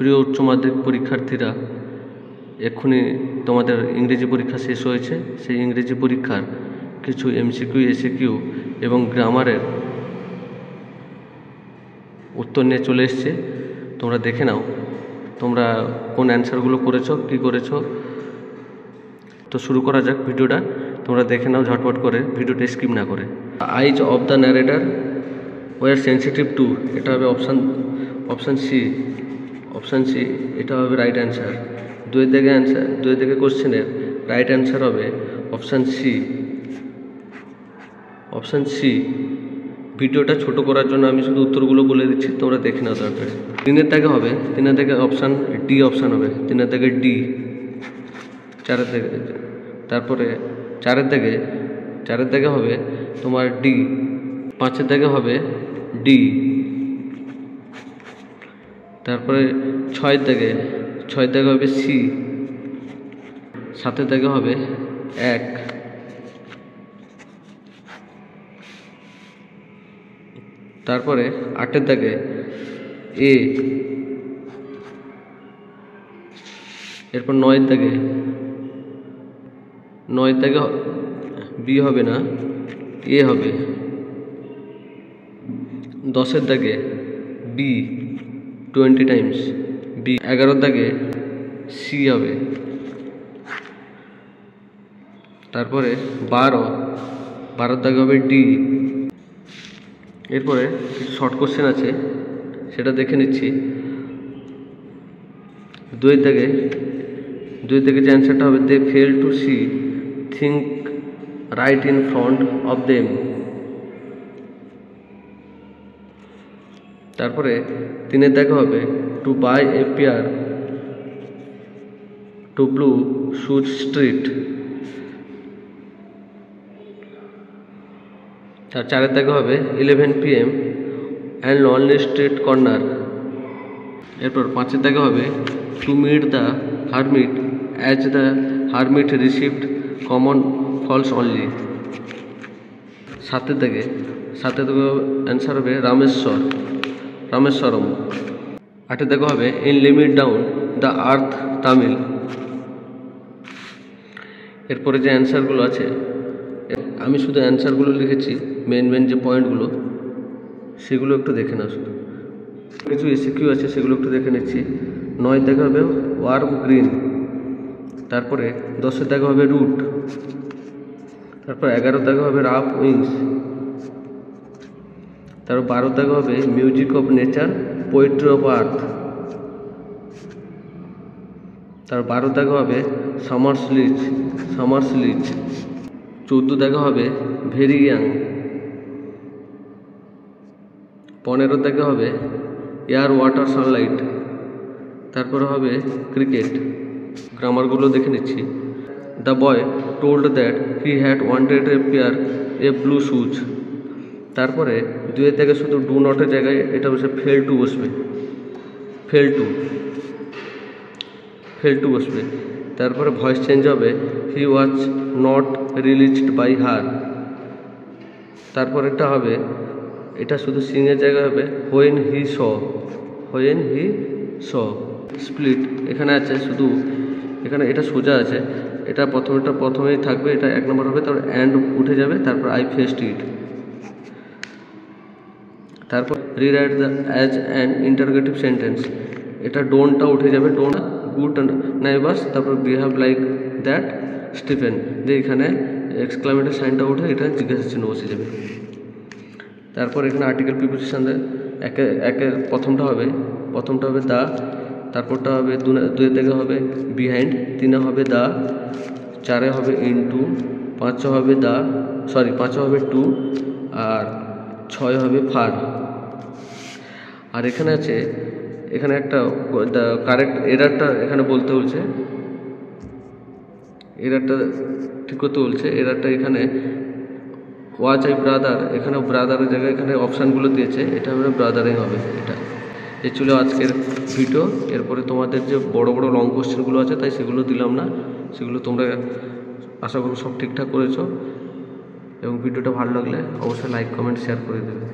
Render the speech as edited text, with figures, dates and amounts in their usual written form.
প্রিয় উচ্চ মাধ্যমিক পরীক্ষার্থীরা, এক্ষুনি তোমাদের ইংরেজি পরীক্ষা শেষ হয়েছে। সেই ইংরেজি পরীক্ষার কিছু এমসিকিউ, এসিকিউ এবং গ্রামারের উত্তর নিয়ে চলে এসছে। তোমরা দেখে নাও তোমরা কোন অ্যান্সারগুলো করেছো, কী করেছো। তো শুরু করা যাক ভিডিওটা। তোমরা দেখে নাও ঝটপট করে, ভিডিওটা স্কিপ না করে। Eyes of the narrator were sensitive to, এটা হবে অপশান সি, এটা হবে রাইট অ্যান্সার। দুই দিকে কোশ্চেনের রাইট অ্যান্সার হবে অপশান সি। ভিডিওটা ছোট করার জন্য আমি শুধু উত্তরগুলো বলে দিচ্ছি, তোমরা দেখে নাও দরকার। 3 দাগে হবে, 3 দাগে অপশান হবে 3 দাগে ডি। 4 দাগে, তারপরে 4 দাগে হবে তোমার ডি। 5 দাগে হবে ডি। তারপরে 6 দাগে হবে সি। 7 দাগে হবে 1। তারপরে 8 দাগে এ। এরপর 9 দাগে বি হবে না, এ হবে। 10 দাগে বি 20 টাইমস বি। 11 দাগে সি হবে। তারপরে 12 দাগে হবে ডি। এরপরে কিছু শর্ট কোশ্চেন আছে, সেটা দেখে নিচ্ছি। 2 দাগে যে অ্যান্সারটা হবে, they fail to see think right in front of them. তারপরে 3 দাগে হবে to buy a pair two blue shoes street. আর 4 দাগে হবে 11 PM and lonely street corner. এরপর 5 দাগে হবে to meet the hermit as the hermit received common falls only. 7 দাগে অ্যান্সার হবে রামেশ্বরম। 8 দাগে হবে in limit down the earth Tamil. এরপরে যে অ্যান্সারগুলো আছে, আমি শুধু অ্যান্সারগুলো লিখেছি, মেন যে পয়েন্টগুলো সেগুলো একটু দেখে নাও। শুধু কিছু এসিকিউ আছে, সেগুলো একটু দেখে নিচ্ছি। 9 দাগে হবে ওয়ার্ম গ্রিন। তারপরে 10 দাগে হবে রুট। তারপর 11 দাগে হবে রাফ উইংস। তারপর 12 দাগে হবে music of nature, poetry of earth. তার 12 দাগে হবে সামার্স লিচ। 14 দাগে হবে ভেরি ইয়াং। 15 দাগে হবে এয়ার ওয়াটার সানলাইট। তারপরে হবে ক্রিকেট। গ্রামারগুলো দেখে নিচ্ছি। The boy told that he had wanted a pair A blue shoes. তারপরে 2 দাগে শুধু ডু নটের জায়গায় এটা বসে ফেল টু বসবে। তারপরে ভয়েস চেঞ্জ হবে he was not released by her. তারপরেরটা হবে, এটা শুধু সিংয়ের জায়গায় হবে হোয়েন হি স। স্প্লিট এখানে আছে, শুধু এখানে এটা সোজা আছে, এটা প্রথমেই থাকবে, এটা 1 নম্বর হবে। তারপর অ্যান্ড উঠে যাবে, তারপর আই ফেস্ট ইট। তারপর rewrite the as an interrogative sentence, এটা ডোন্টটা উঠে যাবে, ডোন্ট গুড নাইবাস। তারপর বিহেভ লাইক দ্যাট স্টিফেন, দিয়ে এখানে এক্সক্লামেটর সাইনটা উঠে এটা জিজ্ঞাসা চিহ্ন বসে যাবে। তারপর এখানে আর্টিকেল প্রিপোজিশন একের প্রথমটা হবে দা। তারপরটা হবে 2 থেকে হবে বিহাইন্ড। 3 হবে দা। 4 হবে ইনটু। 5 হবে টু। আর 6 হবে ফার। আর এখানে আছে, এখানে একটা কারেক্ট এরারটা এখানে বলতে বলছে, এরারটা ঠিক করতে বলছে। এরারটা এখানে ওয়াচ আই ব্রাদার, এখানে ব্রাদারের জায়গায় এখানে অপশানগুলো দিয়েছে, এটা হবে ব্রাদারিং হবে। এটা এই ছিল আজকের ভিডিও। এরপরে তোমাদের যে বড় লং কোশ্চেনগুলো আছে, তাই সেগুলো দিলাম না, সেগুলো তোমরা আশা করব সব ঠিকঠাক করেছো। এবং ভিডিওটা ভালো লাগলে অবশ্যই লাইক, কমেন্ট, শেয়ার করে দেবে।